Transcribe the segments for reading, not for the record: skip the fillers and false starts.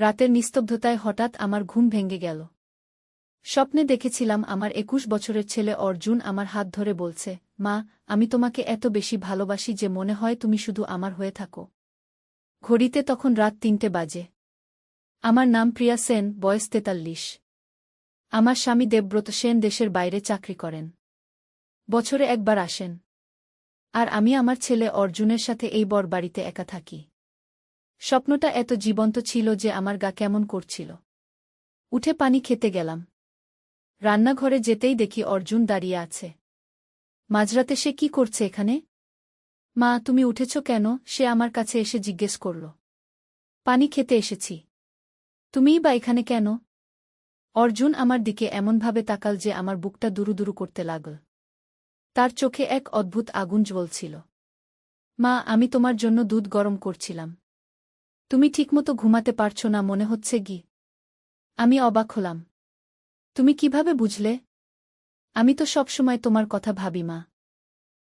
রাতের নিস্তব্ধতায় হঠাৎ আমার ঘুম ভেঙে গেল। স্বপ্নে দেখেছিলাম আমার ২১ বছরের ছেলে অর্জুন আমার হাত ধরে বলছে, মা, আমি তোমাকে এত বেশি ভালোবাসি যে মনে হয় তুমি শুধু আমার হয়ে থাকো। ঘড়িতে তখন রাত ৩টে বাজে। আমার নাম প্রিয়া সেন, বয়স ৪৩। আমার স্বামী দেবব্রত সেন দেশের বাইরে চাকরি করেন। বছরে একবার আসেন। আর আমি আমার ছেলে অর্জুনের সাথে এই বরবাড়িতে একা থাকি। স্বপ্নটা এত জীবন্ত ছিল যে আমার গা কেমন করছিল। উঠে পানি খেতে গেলাম। রান্নাঘরে যেতেই দেখি অর্জুন দাঁড়িয়ে আছে। মাঝরাতে সে কি করছে এখানে? মা, তুমি উঠেছ কেন? সে আমার কাছে এসে জিজ্ঞেস করল। পানি খেতে এসেছি। তুমিই বা এখানে কেন? অর্জুন আমার দিকে এমনভাবে তাকাল যে আমার বুকটা দুরুদুরু করতে লাগল। তার চোখে এক অদ্ভুত আগুন জ্বলছিল। মা, আমি তোমার জন্য দুধ গরম করছিলাম। তুমি ঠিকমতো ঘুমাতে পারছ না মনে হচ্ছে কি? আমি অবাক হলাম। তুমি কিভাবে বুঝলে? আমি তো সবসময় তোমার কথা ভাবি মা।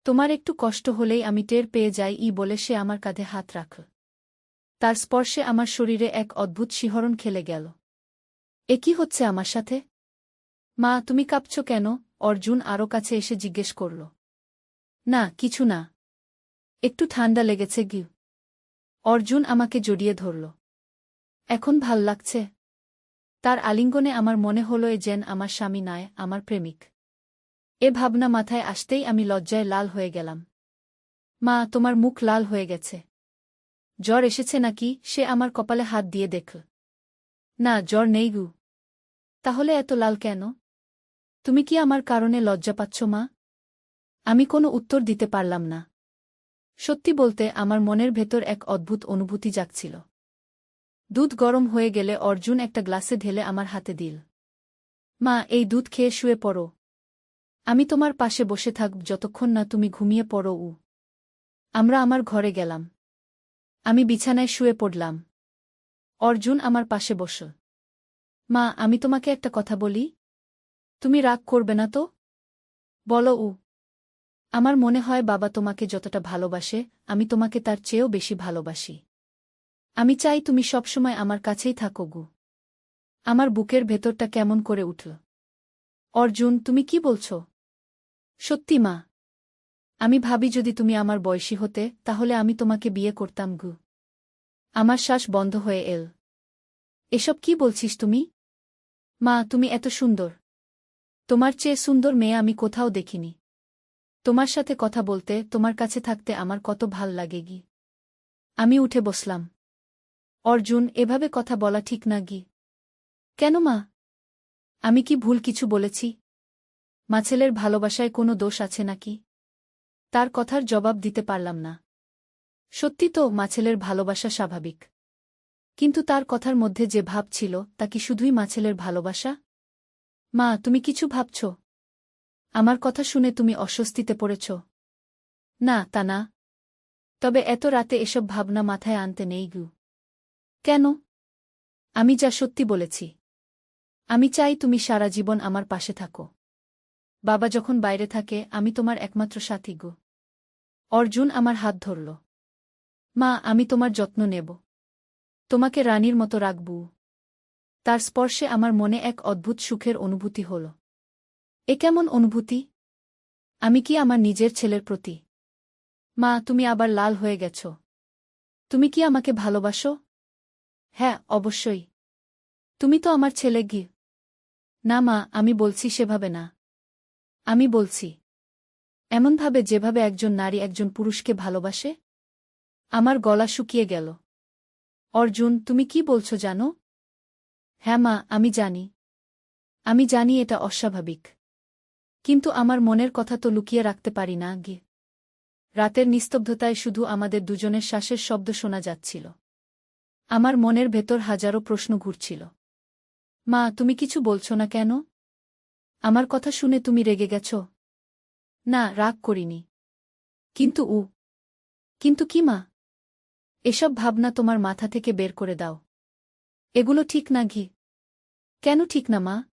তোমার একটু কষ্ট হলেই আমি টের পেয়ে যাই বলে সে আমার কাঁধে হাত রাখল। তার স্পর্শে আমার শরীরে এক অদ্ভুত শিহরণ খেলে গেল। এ কি হচ্ছে আমার সাথে? মা, তুমি কাঁপছ কেন? অর্জুন আরও কাছে এসে জিজ্ঞেস করল। না, কিছু না। একটু ঠান্ডা লেগেছে গি। অর্জুন আমাকে জড়িয়ে ধরল। এখন ভাল লাগছে? তার আলিঙ্গনে আমার মনে হল যেন আমার স্বামী নয়, আমার প্রেমিক। এ ভাবনা মাথায় আসতেই আমি লজ্জায় লাল হয়ে গেলাম। মা, তোমার মুখ লাল হয়ে গেছে। জ্বর এসেছে নাকি? সে আমার কপালে হাত দিয়ে দেখল। না, জ্বর নেই গু। তাহলে এত লাল কেন? তুমি কি আমার কারণে লজ্জা পাচ্ছ মা? আমি কোনো উত্তর দিতে পারলাম না। সত্যি বলতে আমার মনের ভেতর এক অদ্ভুত অনুভূতি জাগছিল। দুধ গরম হয়ে গেলে অর্জুন একটা গ্লাসে ঢেলে আমার হাতে দিল। মা, এই দুধ খেয়ে শুয়ে পড়ো। আমি তোমার পাশে বসে থাকব যতক্ষণ না তুমি ঘুমিয়ে পড়ো। আমরা আমার ঘরে গেলাম। আমি বিছানায় শুয়ে পড়লাম। অর্জুন আমার পাশে বসল। মা, আমি তোমাকে একটা কথা বলি? তুমি রাগ করবে না তো? বলো। আমার মনে হয় বাবা তোমাকে যতটা ভালোবাসে, আমি তোমাকে তার চেয়েও বেশি ভালোবাসি। আমি চাই তুমি সবসময় আমার কাছেই থাকো গু। আমার বুকের ভেতরটা কেমন করে উঠল। অর্জুন, তুমি কি বলছ? সত্যি মা। আমি ভাবি যদি তুমি আমার বয়সী হতে, তাহলে আমি তোমাকে বিয়ে করতাম গু। আমার শ্বাস বন্ধ হয়ে এল। এসব কি বলছিস তুমি? মা, তুমি এত সুন্দর। তোমার চেয়ে সুন্দর মেয়ে আমি কোথাও দেখিনি। তোমার সাথে কথা বলতে, তোমার কাছে থাকতে আমার কত ভাল লাগে গি। আমি উঠে বসলাম। অর্জুন, এভাবে কথা বলা ঠিক না গি। কেন মা? আমি কি ভুল কিছু বলেছি? ছেলের ভালোবাসায় কোনো দোষ আছে নাকি? তার কথার জবাব দিতে পারলাম না। সত্যি তো, ছেলের ভালোবাসা স্বাভাবিক। কিন্তু তার কথার মধ্যে যে ভাব ছিল, তা কি শুধুই ছেলের ভালোবাসা? মা, তুমি কিছু ভাবছ? আমার কথা শুনে তুমি অস্বস্তিতে পড়েছ? না, তা না। তবে এত রাতে এসব ভাবনা মাথায় আনতে নেই গু। কেন? আমি যা সত্যি বলেছি। আমি চাই তুমি সারা জীবন আমার পাশে থাকো। বাবা যখন বাইরে থাকে, আমি তোমার একমাত্র সাথী গো। অর্জুন আমার হাত ধরল। মা, আমি তোমার যত্ন নেব। তোমাকে রানীর মতো রাখবো। তার স্পর্শে আমার মনে এক অদ্ভুত সুখের অনুভূতি হল। এ কেমন অনুভূতি? আমি কি আমার নিজের ছেলের প্রতি? মা, তুমি আবার লাল হয়ে গেছ। তুমি কি আমাকে ভালোবাসো? হ্যাঁ, অবশ্যই। তুমি তো আমার ছেলে গি। না মা, আমি বলছি সেভাবে না। আমি বলছি এমনভাবে যেভাবে একজন নারী একজন পুরুষকে ভালোবাসে। আমার গলা শুকিয়ে গেল। অর্জুন, তুমি কি বলছো জানো? হ্যাঁ মা, আমি জানি। আমি জানি এটা অস্বাভাবিক। কিন্তু আমার মনের কথা তো লুকিয়ে রাখতে পারি না গি। রাতের নিস্তব্ধতায় শুধু আমাদের দুজনের শ্বাসের শব্দ শোনা যাচ্ছিল। আমার মনের ভেতর হাজারো প্রশ্ন ঘুরছিল। মা, তুমি কিছু বলছো না কেন? আমার কথা শুনে তুমি রেগে গেছ? না, রাগ করিনি। কিন্তু কিন্তু কি মা? এসব ভাবনা তোমার মাথা থেকে বের করে দাও। এগুলো ঠিক না ঘি। কেন ঠিক না মা?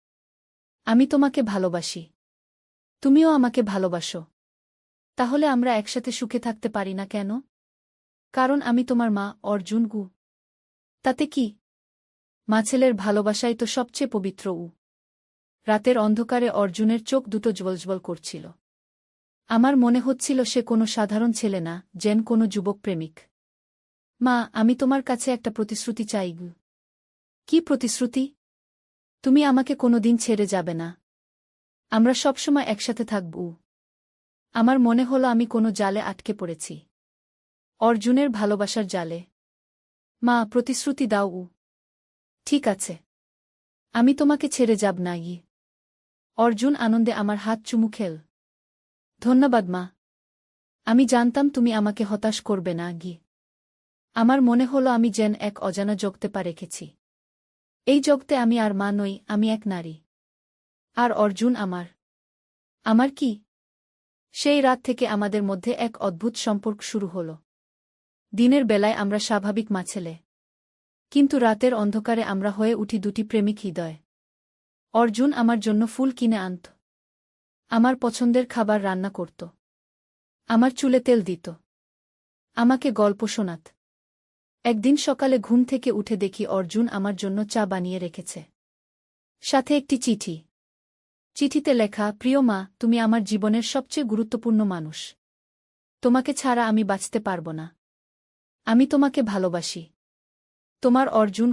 আমি তোমাকে ভালোবাসি। তুমিও আমাকে ভালোবাসো। তাহলে আমরা একসাথে সুখে থাকতে পারি না কেন? কারণ আমি তোমার মা, অর্জুন গু। তাতে কি? মা ছেলের ভালোবাসাই তো সবচেয়ে পবিত্র। রাতের অন্ধকারে অর্জুনের চোখ দুটো জ্বলজ্বল করছিল। আমার মনে হচ্ছিল সে কোনো সাধারণ ছেলে না, যেন কোনো যুবক প্রেমিক। মা, আমি তোমার কাছে একটা প্রতিশ্রুতি চাই। কি প্রতিশ্রুতি? তুমি আমাকে কোনোদিন ছেড়ে যাবে না। আমরা সবসময় একসাথে থাকব। আমার মনে হলো আমি কোনো জালে আটকে পড়েছি। অর্জুনের ভালোবাসার জালে। মা, প্রতিশ্রুতি দাও। ঠিক আছে, আমি তোমাকে ছেড়ে যাব না। অর্জুন আনন্দে আমার হাত চুমু খেল। ধন্যবাদ মা। আমি জানতাম তুমি আমাকে হতাশ করবে না। আমার মনে হলো আমি যেন এক অজানা জগতে পা রেখেছি। এই জগতে আমি আর মা নই, আমি এক নারী। আর অর্জুন আমার। আমার কি? সেই রাত থেকে আমাদের মধ্যে এক অদ্ভুত সম্পর্ক শুরু হল। দিনের বেলায় আমরা স্বাভাবিক মা ছেলে, কিন্তু রাতের অন্ধকারে আমরা হয়ে উঠি দুটি প্রেমিক হৃদয়। অর্জুন আমার জন্য ফুল কিনে আনত, আমার পছন্দের খাবার রান্না করত, আমার চুলে তেল দিত, আমাকে গল্প শোনাত। একদিন সকালে ঘুম থেকে উঠে দেখি অর্জুন আমার জন্য চা বানিয়ে রেখেছে, সাথে একটি চিঠি। চিঠিতে লেখা, প্রিয় মা, তুমি আমার জীবনের সবচেয়ে গুরুত্বপূর্ণ মানুষ। তোমাকে ছাড়া আমি বাঁচতে পারব না। আমি তোমাকে ভালোবাসি। তোমার অর্জুন।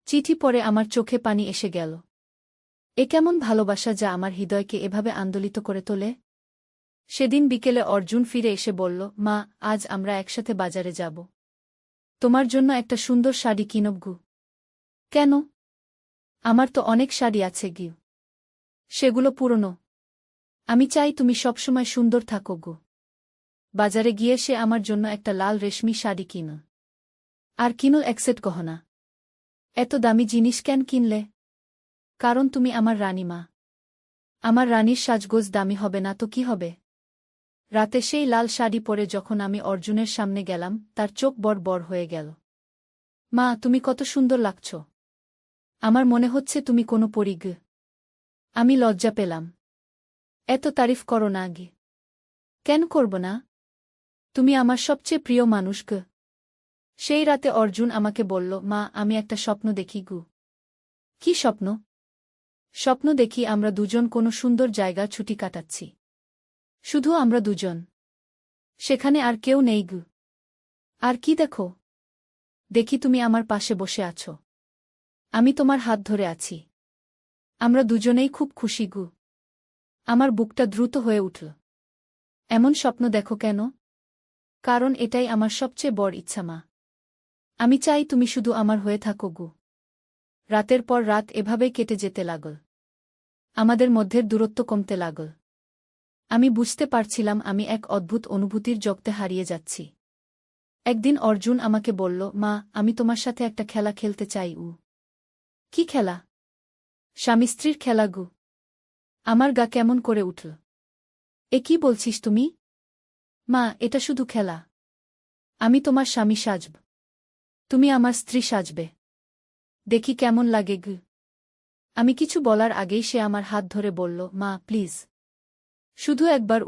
চিঠি পড়ে আমার চোখে পানি এসে গেল। এ কেমন ভালোবাসা যা আমার হৃদয়কে এভাবে আন্দোলিত করে তোলে? সেদিন বিকেলে অর্জুন ফিরে এসে বলল, মা, আজ আমরা একসাথে বাজারে যাব। তোমার জন্য একটা সুন্দর শাড়ি কিনব। কেন? আমার তো অনেক শাড়ি আছে। সেগুলো পুরনো। আমি চাই তুমি সবসময় সুন্দর থাকো। বাজারে গিয়ে সে আমার জন্য একটা লাল রেশমি শাড়ি কিন। আর কিনুল একসেট গহনা। এত দামি জিনিস কেন কিনলে? কারণ তুমি আমার রানী মা। আমার রানীর সাজগোজ দামি হবে না তো কি হবে? রাতে সেই লাল শাড়ি পরে যখন আমি অর্জুনের সামনে গেলাম, তার চোখ বড় বড় হয়ে গেল। মা, তুমি কত সুন্দর লাগছ। আমার মনে হচ্ছে তুমি কোনো পরী। আমি লজ্জা পেলাম। এত তারিফ করো না। কেন করব না? তুমি আমার সবচেয়ে প্রিয় মানুষ। সেই রাতে অর্জুন আমাকে বলল, মা, আমি একটা স্বপ্ন দেখি। কি স্বপ্ন? স্বপ্ন দেখি আমরা দুজন কোনো সুন্দর জায়গা ছুটি কাটাচ্ছি। শুধু আমরা দুজন। সেখানে আর কেউ নেই। আর কি দেখো? দেখি তুমি আমার পাশে বসে আছো। আমি তোমার হাত ধরে আছি। আমরা দুজনেই খুব খুশি। আমার বুকটা দ্রুত হয়ে উঠল। এমন স্বপ্ন দেখো কেন? কারণ এটাই আমার সবচেয়ে বড় ইচ্ছা মা। আমি চাই তুমি শুধু আমার হয়ে থাকো। রাতের পর রাত এভাবেই কেটে যেতে লাগল। আমাদের মধ্যের দূরত্ব কমতে লাগল। আমি বুঝতে পারছিলাম আমি এক অদ্ভুত অনুভূতির জগতে হারিয়ে যাচ্ছি। একদিন অর্জুন আমাকে বলল, মা, আমি তোমার সাথে একটা খেলা খেলতে চাই। কি খেলা? স্বামী স্ত্রীর খেলা। আমার গা কেমন করে উঠল। এ কি বলছিস তুমি? মা, এটা শুধু খেলা। আমি তোমার স্বামী সাজব, তুমি আমার স্ত্রী সাজবে। দেখি কেমন লাগে। আমি কিছু বলার আগেই সে আমার হাত ধরে বলল, মা, প্লিজ, শুধু একবার।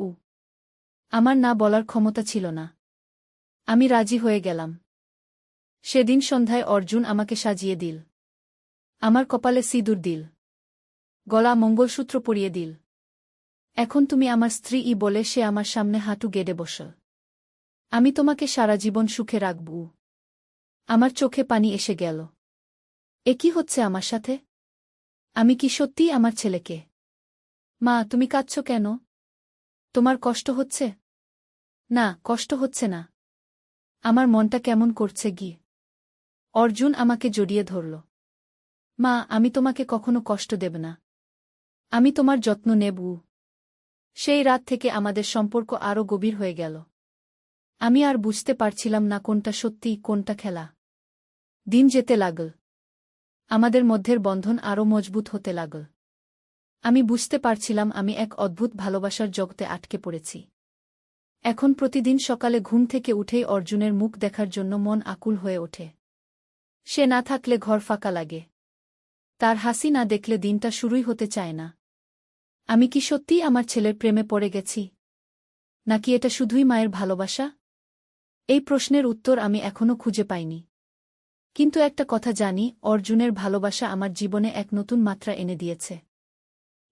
আমার না বলার ক্ষমতা ছিল না। আমি রাজি হয়ে গেলাম। সেদিন সন্ধ্যায় অর্জুন আমাকে সাজিয়ে দিল। আমার কপালে সিঁদুর দিল, গলা মঙ্গলসূত্র পরিয়ে দিল। এখন তুমি আমার স্ত্রী বলে সে আমার সামনে হাঁটু গেড়ে বসল। আমি তোমাকে সারা জীবন সুখে রাখব। আমার চোখে পানি এসে গেল। এ কি হচ্ছে আমার সাথে? আমি কি সত্যিই আমার ছেলেকে? মা, তুমি কাঁদছ কেন? তোমার কষ্ট হচ্ছে? না, কষ্ট হচ্ছে না। আমার মনটা কেমন করছে। অর্জুন আমাকে জড়িয়ে ধরল। মা, আমি তোমাকে কখনো কষ্ট দেব না। আমি তোমার যত্ন নেব। সেই রাত থেকে আমাদের সম্পর্ক আরও গভীর হয়ে গেল। আমি আর বুঝতে পারছিলাম না কোনটা সত্যি, কোনটা খেলা। দিন যেতে লাগল। আমাদের মধ্যের বন্ধন আরও মজবুত হতে লাগল। আমি বুঝতে পারছিলাম আমি এক অদ্ভুত ভালোবাসার জগতে আটকে পড়েছি। এখন প্রতিদিন সকালে ঘুম থেকে উঠেই অর্জুনের মুখ দেখার জন্য মন আকুল হয়ে ওঠে। সে না থাকলে ঘর ফাঁকা লাগে। তার হাসি না দেখলে দিনটা শুরুই হতে চায় না। আমি কি সত্যিই আমার ছেলের প্রেমে পড়ে গেছি? নাকি এটা শুধুই মায়ের ভালোবাসা? এই প্রশ্নের উত্তর আমি এখনো খুঁজে পাইনি। কিন্তু একটা কথা জানি, অর্জুনের ভালোবাসা আমার জীবনে এক নতুন মাত্রা এনে দিয়েছে।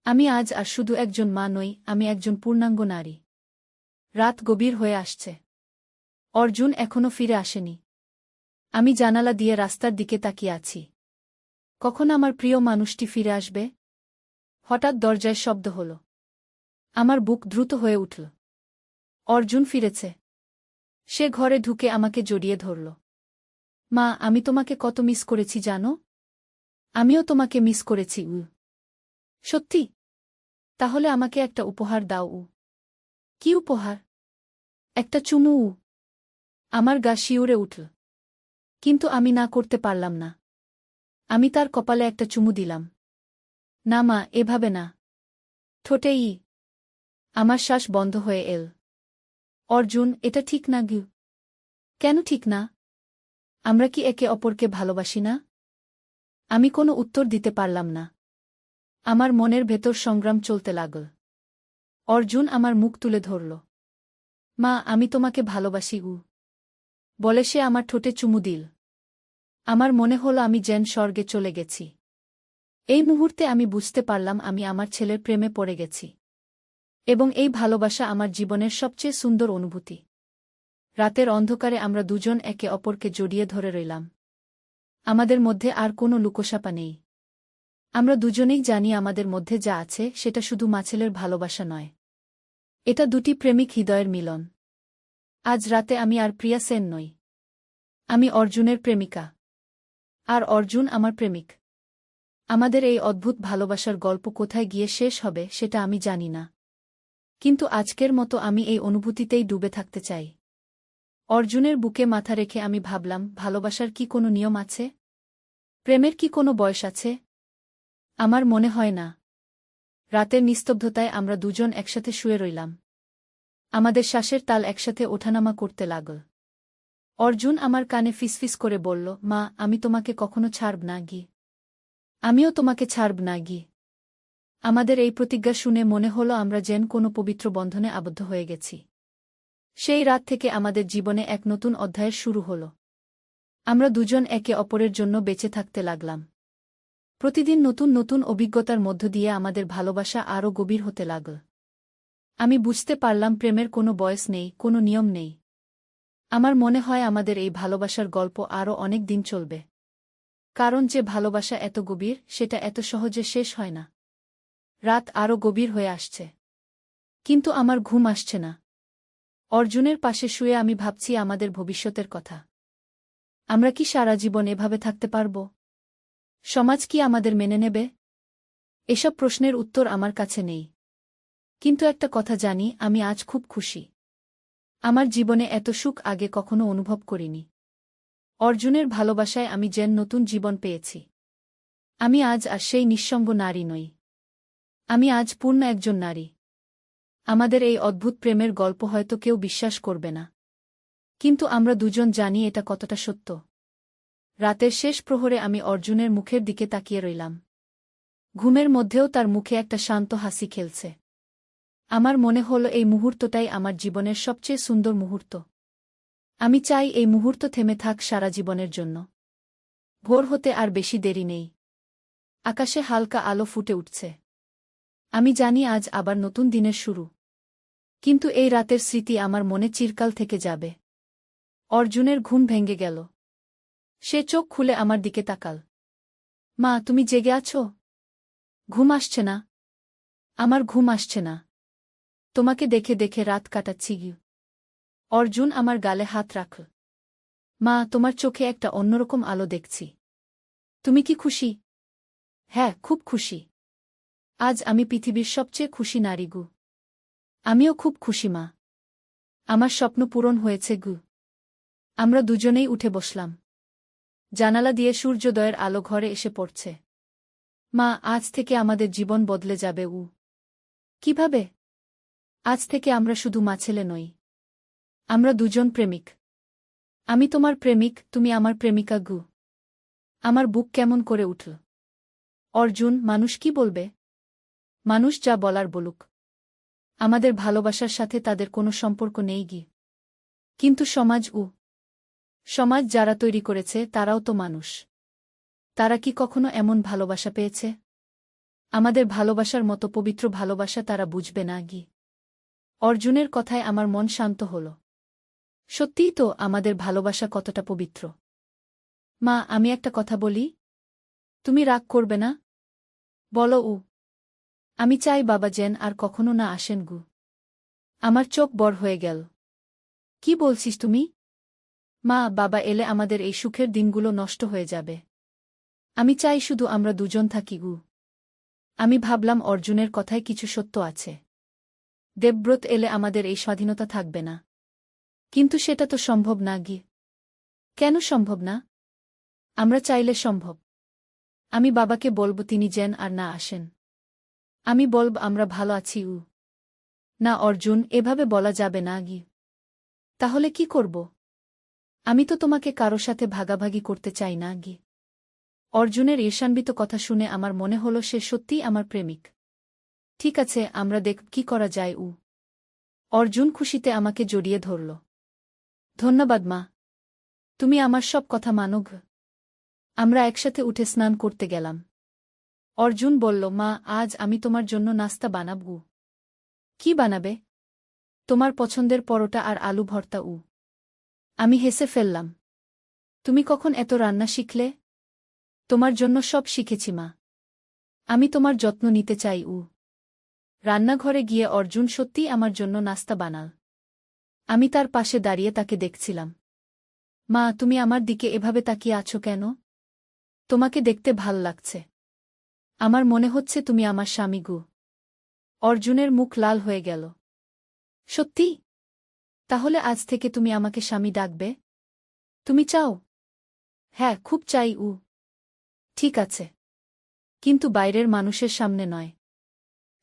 আমি আজ আর শুধু একজন মা নই, আমি একজন পূর্ণাঙ্গ নারী। রাত গভীর হয়ে আসছে। অর্জুন এখনো ফিরে আসেনি। আমি জানালা দিয়ে রাস্তার দিকে তাকিয়ে আছি। কখন আমার প্রিয় মানুষটি ফিরে আসবে? হঠাৎ দরজায় শব্দ হল। আমার বুক দ্রুত হয়ে উঠল। অর্জুন ফিরেছে। সে ঘরে ঢুকে আমাকে জড়িয়ে ধরল। মা, আমি তোমাকে কত মিস করেছি জানো? আমিও তোমাকে মিস করেছি। সত্যি? তাহলে আমাকে একটা উপহার দাও। কি উপহার? একটা চুমু। আমার গা শিউরে উঠল। কিন্তু আমি না করতে পারলাম না। আমি তার কপালে একটা চুমু দিলাম। না মা, এভাবে না। ঠোঁটেই। আমার শ্বাস বন্ধ হয়ে এল। অর্জুন, এটা ঠিক না গু। কেন ঠিক না? আমরা কি একে অপরকে ভালোবাসি না? আমি কোনো উত্তর দিতে পারলাম না। আমার মনের ভেতর সংগ্রাম চলতে লাগল। অর্জুন আমার মুখ তুলে ধরল। মা, আমি তোমাকে ভালোবাসি বলে সে আমার ঠোঁটে চুমু দিল। আমার মনে হল আমি যেন স্বর্গে চলে গেছি। এই মুহূর্তে আমি বুঝতে পারলাম আমি আমার ছেলের প্রেমে পড়ে গেছি। এবং এই ভালোবাসা আমার জীবনের সবচেয়ে সুন্দর অনুভূতি। রাতের অন্ধকারে আমরা দুজন একে অপরকে জড়িয়ে ধরে রইলাম। আমাদের মধ্যে আর কোনো লুকোছাপা নেই। আমরা দুজনেই জানি আমাদের মধ্যে যা আছে সেটা শুধু মাছেলের ভালোবাসা নয়। এটা দুটি প্রেমিক হৃদয়ের মিলন। আজ রাতে আমি আর প্রিয়া সেন নই। আমি অর্জুনের প্রেমিকা। আর অর্জুন আমার প্রেমিক। আমাদের এই অদ্ভুত ভালোবাসার গল্প কোথায় গিয়ে শেষ হবে সেটা আমি জানি না। কিন্তু আজকের মতো আমি এই অনুভূতিতেই ডুবে থাকতে চাই। অর্জুনের বুকে মাথা রেখে আমি ভাবলাম, ভালোবাসার কি কোনো নিয়ম আছে? প্রেমের কি কোনো বয়স আছে? আমার মনে হয় না। রাতের নিস্তব্ধতায় আমরা দুজন একসাথে শুয়ে রইলাম। আমাদের শ্বাসের তাল একসাথে ওঠানামা করতে লাগল। অর্জুন আমার কানে ফিসফিস করে বলল, মা, আমি তোমাকে কখনো ছাড়ব না গি। আমিও তোমাকে ছাড়ব না গি। আমাদের এই প্রতিজ্ঞা শুনে মনে হল আমরা যেন কোনো পবিত্র বন্ধনে আবদ্ধ হয়ে গেছি। সেই রাত থেকে আমাদের জীবনে এক নতুন অধ্যায়ের শুরু হল। আমরা দুজন একে অপরের জন্য বেঁচে থাকতে লাগলাম। প্রতিদিন নতুন নতুন অভিজ্ঞতার মধ্য দিয়ে আমাদের ভালোবাসা আরও গভীর হতে লাগল। আমি বুঝতে পারলাম প্রেমের কোনো বয়স নেই, কোনো নিয়ম নেই। আমার মনে হয় আমাদের এই ভালোবাসার গল্প আরও অনেক দিন চলবে। কারণ যে ভালোবাসা এত গভীর, সেটা এত সহজে শেষ হয় না। রাত আরও গভীর হয়ে আসছে। কিন্তু আমার ঘুম আসছে না। অর্জুনের পাশে শুয়ে আমি ভাবছি আমাদের ভবিষ্যতের কথা। আমরা কি সারা জীবন এভাবে থাকতে পারব? সমাজ কি আমাদের মেনে নেবে? এসব প্রশ্নের উত্তর আমার কাছে নেই। কিন্তু একটা কথা জানি, আমি আজ খুব খুশি। আমার জীবনে এত সুখ আগে কখনো অনুভব করিনি। অর্জুনের ভালোবাসায় আমি যেন নতুন জীবন পেয়েছি। আমি আজ আর সেই নিঃসঙ্গ নারী নই। আমি আজ পূর্ণ একজন নারী। আমাদের এই অদ্ভুত প্রেমের গল্প হয়তো কেউ বিশ্বাস করবে না। কিন্তু আমরা দুজন জানি এটা কতটা সত্য। রাতের শেষ প্রহরে আমি অর্জুনের মুখের দিকে তাকিয়ে রইলাম। ঘুমের মধ্যেও তার মুখে একটা শান্ত হাসি খেলছে। আমার মনে হল এই মুহূর্তটাই আমার জীবনের সবচেয়ে সুন্দর মুহূর্ত। আমি চাই এই মুহূর্ত থেমে থাক সারা জীবনের জন্য। ভোর হতে আর বেশি দেরি নেই। আকাশে হালকা আলো ফুটে উঠছে। আমি জানি আজ আবার নতুন দিনের শুরু। কিন্তু এই রাতের স্মৃতি আমার মনে চিরকাল থেকে যাবে। অর্জুনের ঘুম ভেঙে গেল। সে চোখ খুলে আমার দিকে তাকাল। মা, তুমি জেগে আছো? ঘুম আসছে না? আমার ঘুম আসছে না। তোমাকে দেখে দেখে রাত কাটাচ্ছি গি। অর্জুন আমার গালে হাত রাখল। মা, তোমার চোখে একটা অন্যরকম আলো দেখছি। তুমি কি খুশি? হ্যাঁ, খুব খুশি। আজ আমি পৃথিবীর সবচেয়ে খুশি নারী গু। আমিও খুব খুশি মা। আমার স্বপ্ন পূরণ হয়েছে গু। আমরা দুজনেই উঠে বসলাম। জানালা দিয়ে সূর্যোদয়ের আলো ঘরে এসে পড়ছে। মা, আজ থেকে আমাদের জীবন বদলে যাবে। কিভাবে? আজ থেকে আমরা শুধু মাছেলে নই। আমরা দুজন প্রেমিক। আমি তোমার প্রেমিক, তুমি আমার প্রেমিকা গু। আমার বুক কেমন করে উঠল। অর্জুন, মানুষ কি বলবে? মানুষ যা বলার বলুক। আমাদের ভালোবাসার সাথে তাদের কোনো সম্পর্ক নেই গি। কিন্তু সমাজ সমাজ যারা তৈরি করেছে তারাও তো মানুষ। তারা কি কখনো এমন ভালোবাসা পেয়েছে? আমাদের ভালোবাসার মতো পবিত্র ভালোবাসা তারা বুঝবে না কি? অর্জুনের কথায় আমার মন শান্ত হল। সত্যিই তো আমাদের ভালোবাসা কতটা পবিত্র। মা, আমি একটা কথা বলি? তুমি রাগ করবে না? বলো। আমি চাই বাবা যেন আর কখনো না আসেন গু। আমার চোখ বড় হয়ে গেল। কি বলছিস তুমি? মা, বাবা এলে আমাদের এই সুখের দিনগুলো নষ্ট হয়ে যাবে। আমি চাই শুধু আমরা দুজন থাকি গু। আমি ভাবলাম অর্জুনের কথায় কিছু সত্য আছে। দেবব্রত এলে আমাদের এই স্বাধীনতা থাকবে না। কিন্তু সেটা তো সম্ভব না গি। কেন সম্ভব না? আমরা চাইলে সম্ভব। আমি বাবাকে বলব তিনি যেন আর না আসেন। আমি বলব আমরা ভালো আছি। না অর্জুন, এভাবে বলা যাবে না গি। তাহলে কি করব? আমি তো তোমাকে কারো সাথে ভাগাভাগি করতে চাই না গি। অর্জুনের ঈর্ষান্বিত কথা শুনে আমার মনে হল সে সত্যিই আমার প্রেমিক। ঠিক আছে, আমরা দেখব কি করা যায়। অর্জুন খুশিতে আমাকে জড়িয়ে ধরল। ধন্যবাদ মা। তুমি আমার সব কথা মানো গ। আমরা একসাথে উঠে স্নান করতে গেলাম। অর্জুন বলল, মা, আজ আমি তোমার জন্য নাস্তা বানাব। কি বানাবে? তোমার পছন্দের পরোটা আর আলু ভর্তা। আমি হেসে ফেললাম। তুমি কখন এত রান্না শিখলে? তোমার জন্য সব শিখেছি মা। আমি তোমার যত্ন নিতে চাই। রান্নাঘরে গিয়ে অর্জুন সত্যিই আমার জন্য নাস্তা বানাল। আমি তার পাশে দাঁড়িয়ে তাকে দেখছিলাম। মা, তুমি আমার দিকে এভাবে তাকিয়ে আছো কেন? তোমাকে দেখতে ভাল লাগছে। আমার মনে হচ্ছে তুমি আমার স্বামী গু। অর্জুনের মুখ লাল হয়ে গেল। সত্যি? তাহলে আজ থেকে তুমি আমাকে স্বামী ডাকবে? তুমি চাও? হ্যাঁ, খুব চাই। ঠিক আছে। কিন্তু বাইরের মানুষের সামনে নয়।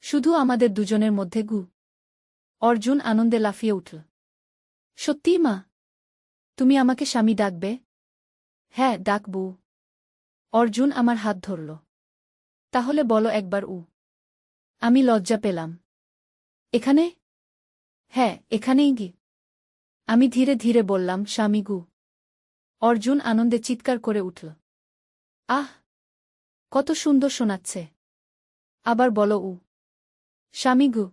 শুধু আমাদের দুজনের মধ্যে গু। অর্জুন আনন্দে লাফিয়ে উঠল। সত্যিই মা? তুমি আমাকে স্বামী ডাকবে? হ্যাঁ, ডাকবু। অর্জুন আমার হাত ধরল। তাহলে বলো একবার। আমি লজ্জা পেলাম। এখানে? হ্যাঁ, এখানেই গি। আমি ধীরে ধীরে বললাম, স্বামী গু। অর্জুন আনন্দে চিৎকার করে উঠল। আহ! কত সুন্দর শোনাচ্ছে। আবার বলো। স্বামী গু।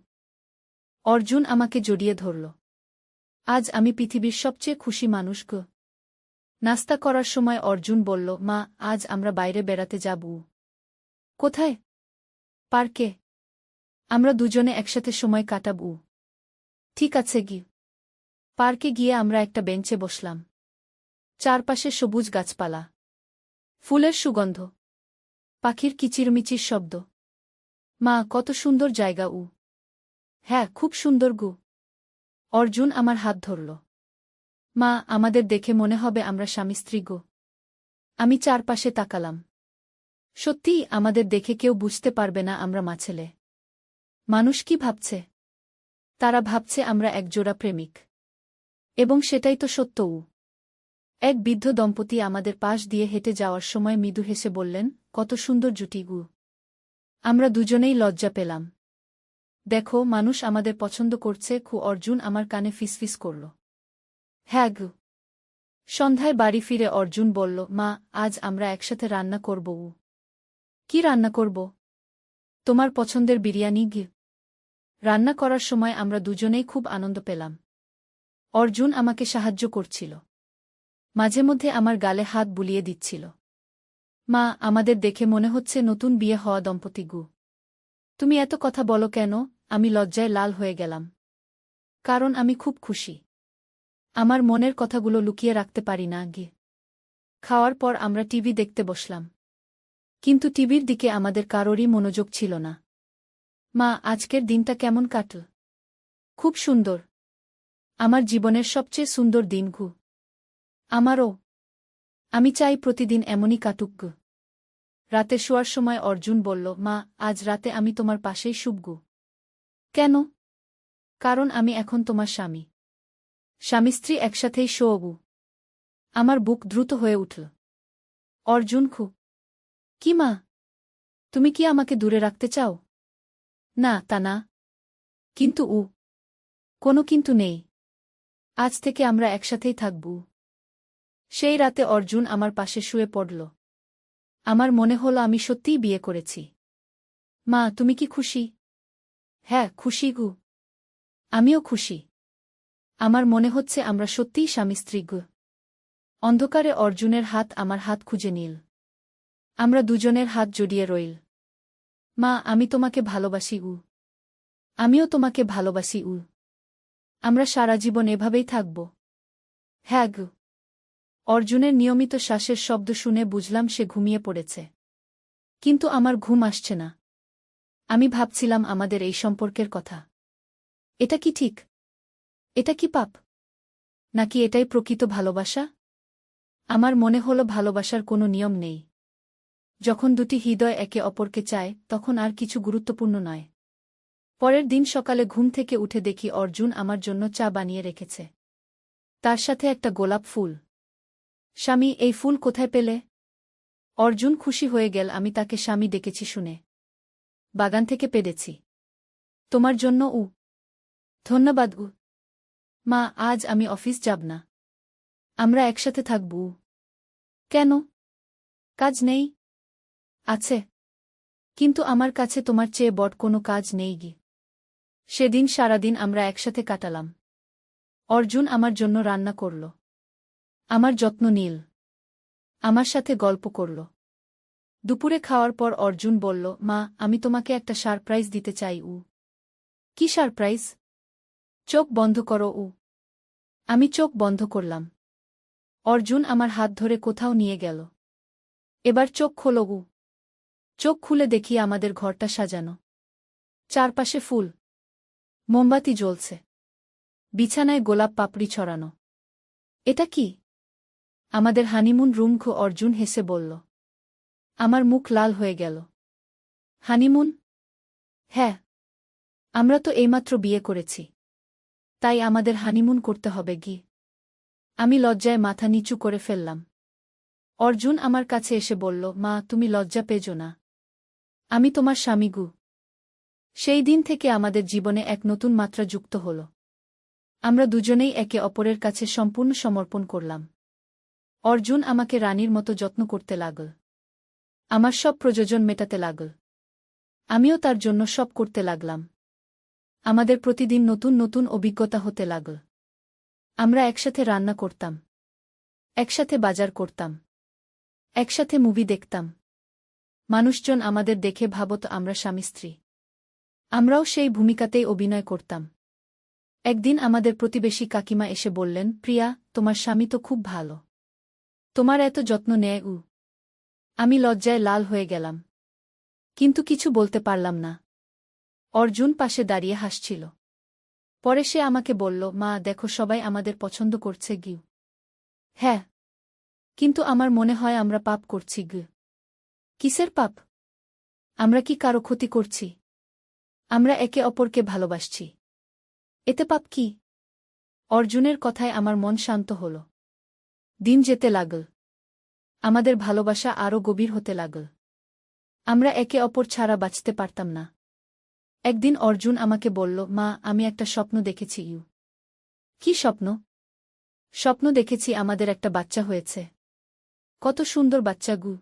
অর্জুন আমাকে জড়িয়ে ধরল। আজ আমি পৃথিবীর সবচেয়ে খুশি মানুষ গো। নাস্তা করার সময় অর্জুন বলল, মা, আজ আমরা বাইরে বেড়াতে যাব। কোথায়? পার্কে। আমরা দুজনে একসাথে সময় কাটাব। ঠিক আছে গি। পার্কে গিয়ে আমরা একটা বেঞ্চে বসলাম। চারপাশে সবুজ গাছপালা, ফুলের সুগন্ধ, পাখির কিচিরমিচির শব্দ। মা, কত সুন্দর জায়গা। হ্যাঁ, খুব সুন্দর গু। অর্জুন আমার হাত ধরল। মা, আমাদের দেখে মনে হবে আমরা স্বামী স্ত্রী গো। আমি চারপাশে তাকালাম। সত্যিই আমাদের দেখে কেউ বুঝতে পারবে না আমরা মাছেলে। মানুষ কি ভাবছে? তারা ভাবছে আমরা একজোড়া প্রেমিক। এবং সেটাই তো সত্য। এক বৃদ্ধ দম্পতি আমাদের পাশ দিয়ে হেঁটে যাওয়ার সময় মৃদু হেসে বললেন, কত সুন্দর জুটি গু। আমরা দুজনেই লজ্জা পেলাম। দেখো, মানুষ আমাদের পছন্দ করছে। অর্জুন আমার কানে ফিসফিস করল। হ্যাঁ গু। সন্ধ্যায় বাড়ি ফিরে অর্জুন বলল, মা, আজ আমরা একসাথে রান্না করব। কি রান্না করব? তোমার পছন্দের বিরিয়ানি গি। রান্না করার সময় আমরা দুজনেই খুব আনন্দ পেলাম। অর্জুন আমাকে সাহায্য করছিল। মাঝে মধ্যে আমার গালে হাত বুলিয়ে দিচ্ছিল। মা, আমাদের দেখে মনে হচ্ছে নতুন বিয়ে হওয়া দম্পতি গু। তুমি এত কথা বলো কেন? আমি লজ্জায় লাল হয়ে গেলাম। কারণ আমি খুব খুশি। আমার মনের কথাগুলো লুকিয়ে রাখতে পারি না গি। খাওয়ার পর আমরা টিভি দেখতে বসলাম। কিন্তু টিভির দিকে আমাদের কারোরই মনোযোগ ছিল না। মা, আজকের দিনটা কেমন কাটল? খুব সুন্দর। আমার জীবনের সবচেয়ে সুন্দর দিন গু। আমারও। আমি চাই প্রতিদিন এমনই কাটুক গু। রাতে শোয়ার সময় অর্জুন বলল, মা, আজ রাতে আমি তোমার পাশেই শুবগু। কেন? কারণ আমি এখন তোমার স্বামী। স্বামী স্ত্রী একসাথেই শোবু। আমার বুক দ্রুত হয়ে উঠল। অর্জুন কি মা? তুমি কি আমাকে দূরে রাখতে চাও? না, তা না। কিন্তু কোনো কিন্তু নেই। আজ থেকে আমরা একসাথেই থাকব। সেই রাতে অর্জুন আমার পাশে শুয়ে পড়ল। আমার মনে হলো আমি সত্যিই বিয়ে করেছি। মা, তুমি কি খুশি? হ্যাঁ, খুশি গু। আমিও খুশি। আমার মনে হচ্ছে আমরা সত্যিই স্বামী স্ত্রী গু। অন্ধকারে অর্জুনের হাত আমার হাত খুঁজে নিল। আমরা দুজনের হাত জড়িয়ে রইল। মা, আমি তোমাকে ভালোবাসি উ। আমিও তোমাকে ভালোবাসি উ। আমরা সারা জীবন এভাবেই থাকব। হ্যাঁ গু। অর্জুনের নিয়মিত শ্বাসের শব্দ শুনে বুঝলাম সে ঘুমিয়ে পড়েছে। কিন্তু আমার ঘুম আসছে না। আমি ভাবছিলাম আমাদের এই সম্পর্কের কথা। এটা কি ঠিক? এটা কি পাপ? নাকি এটাই প্রকৃত ভালোবাসা? আমার মনে হলো ভালোবাসার কোনো নিয়ম নেই। যখন দুটি হৃদয় একে অপরকে চায় তখন আর কিছু গুরুত্বপূর্ণ নয়। পরের দিন সকালে ঘুম থেকে উঠে দেখি অর্জুন আমার জন্য চা বানিয়ে রেখেছে। তার সাথে একটা গোলাপ ফুল। স্বামী, এই ফুল কোথায় পেলে? অর্জুন খুশি হয়ে গেল আমি তাকে স্বামী ডেকেছি শুনে। বাগান থেকে পেড়েছি। তোমার জন্য উ। ধন্যবাদ উ। মা, আজ আমি অফিস যাব না। আমরা একসাথে থাকব উ। কেন? কাজ নেই? আছে। কিন্তু আমার কাছে তোমার চেয়ে বড় কোনো কাজ নেই গি। সেদিন সারাদিন আমরা একসাথে কাটালাম। অর্জুন আমার জন্য রান্না করল। আমার যত্ন নিল। আমার সাথে গল্প করল। দুপুরে খাওয়ার পর অর্জুন বলল, মা, আমি তোমাকে একটা সারপ্রাইজ দিতে চাই উ। কি সারপ্রাইজ? চোখ বন্ধ করো উ। আমি চোখ বন্ধ করলাম। অর্জুন আমার হাত ধরে কোথাও নিয়ে গেল। এবার চোখ খোলো উ। চোখ খুলে দেখি আমাদের ঘরটা সাজানো। চারপাশে ফুল। মোমবাতি জ্বলছে। বিছানায় গোলাপ পাপড়ি ছড়ানো। এটা কি? আমাদের হানিমুন রুম খো। অর্জুন হেসে বলল। আমার মুখ লাল হয়ে গেল। হানিমুন? হ্যাঁ। আমরা তো এইমাত্র বিয়ে করেছি। তাই আমাদের হানিমুন করতে হবে গি। আমি লজ্জায় মাথা নিচু করে ফেললাম। অর্জুন আমার কাছে এসে বলল, মা, তুমি লজ্জা পেজো না। আমি তোমার স্বামী গু। সেই দিন থেকে আমাদের জীবনে এক নতুন মাত্রা যুক্ত হল। আমরা দুজনেই একে অপরের কাছে সম্পূর্ণ সমর্পণ করলাম। অর্জুন আমাকে রানীর মতো যত্ন করতে লাগল। আমার সব প্রয়োজন মেটাতে লাগল। আমিও তার জন্য সব করতে লাগলাম। আমাদের প্রতিদিন নতুন নতুন অভিজ্ঞতা হতে লাগল। আমরা একসাথে রান্না করতাম। একসাথে বাজার করতাম। একসাথে মুভি দেখতাম। মানুষজন আমাদের দেখে ভাবত আমরা স্বামী স্ত্রী। আমরাও সেই ভূমিকাতেই অভিনয় করতাম। একদিন আমাদের প্রতিবেশী কাকিমা এসে বললেন, প্রিয়া, তোমার স্বামী তো খুব ভালো। তোমার এত যত্ন নেয় উ। আমি লজ্জায় লাল হয়ে গেলাম। কিন্তু কিছু বলতে পারলাম না। অর্জুন পাশে দাঁড়িয়ে হাসছিল। পরে সে আমাকে বলল, মা, দেখো সবাই আমাদের পছন্দ করছে গিউ। হ্যাঁ। কিন্তু আমার মনে হয় আমরা পাপ করছি গু। কিসের পাপ? আমরা কি কারো ক্ষতি করছি? আমরা একে অপরকে ভালোবাসছি। এতে পাপ কি? অর্জুনের কথায় আমার মন শান্ত হল। দিন যেতে লাগল। আমাদের ভালোবাসা আরও গভীর হতে লাগল। আমরা একে অপর ছাড়া বাঁচতে পারতাম না। একদিন অর্জুন আমাকে বলল, মা, আমি একটা স্বপ্ন দেখেছি ইউ। কি স্বপ্ন? স্বপ্ন দেখেছি আমাদের একটা বাচ্চা হয়েছে। কত সুন্দর বাচ্চা গু।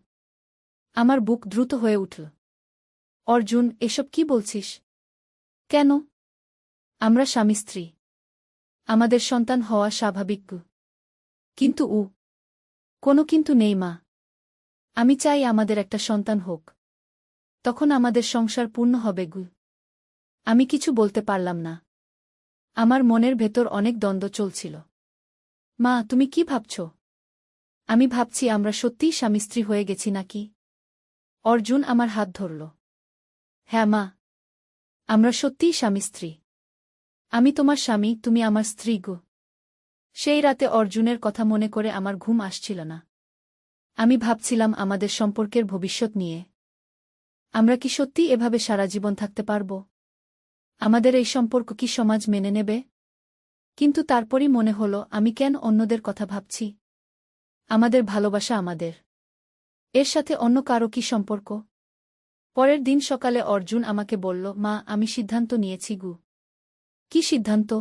আমার বুক দ্রুত হয়ে উঠল। অর্জুন, এসব কি বলছিস? কেন? আমরা স্বামী স্ত্রী। আমাদের সন্তান হওয়া স্বাভাবিক গু। কিন্তু উ। কোনো কিন্তু নেই মা। আমি চাই আমাদের একটা সন্তান হোক। তখন আমাদের সংসার পূর্ণ হবে গু। আমি কিছু বলতে পারলাম না। আমার মনের ভেতর অনেক দ্বন্দ্ব চলছিল। মা, তুমি কি ভাবছ? আমি ভাবছি আমরা সত্যিই স্বামী স্ত্রী হয়ে গেছি নাকি? অর্জুন আমার হাত ধরল। হ্যাঁ মা। আমরা সত্যিই স্বামী স্ত্রী। আমি তোমার স্বামী, তুমি আমার স্ত্রী গো। সেই রাতে অর্জুনের কথা মনে করে আমার ঘুম আসছিল না। আমি ভাবছিলাম আমাদের সম্পর্কের ভবিষ্যৎ নিয়ে। আমরা কি সত্যি এভাবে সারা জীবন থাকতে পারব? আমাদের এই সম্পর্ক কি সমাজ মেনে নেবে? কিন্তু তারপরই মনে হল, আমি কেন অন্যদের কথা ভাবছি? আমাদের ভালোবাসা আমাদের। এর সাথে অন্য কারো কি সম্পর্ক? পরের দিন সকালে অর্জুন আমাকে বলল, মা, আমি সিদ্ধান্ত নিয়েছি গু। কি সিদ্ধান্ত?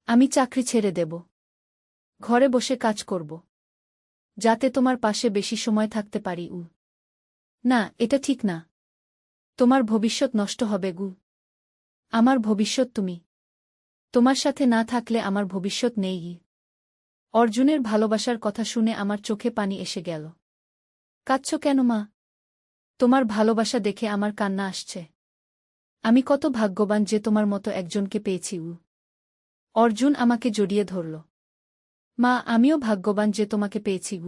আমি চাকরি ছেড়ে দেব। ঘরে বসে কাজ করব। যাতে তোমার পাশে বেশি সময় থাকতে পারি। না, এটা ঠিক না। তোমার ভবিষ্যৎ নষ্ট হবে গু। আমার ভবিষ্যৎ তুমি। তোমার সাথে না থাকলে আমার ভবিষ্যৎ নেই। অর্জুনের ভালোবাসার কথা শুনে আমার চোখে পানি এসে গেল। কাঁদছ কেন মা? তোমার ভালোবাসা দেখে আমার কান্না আসছে। আমি কত ভাগ্যবান যে তোমার মতো একজনকে পেয়েছি। অর্জুন আমাকে জড়িয়ে ধরল। মা, আমিও ভাগ্যবান যে তোমাকে পেয়েছি।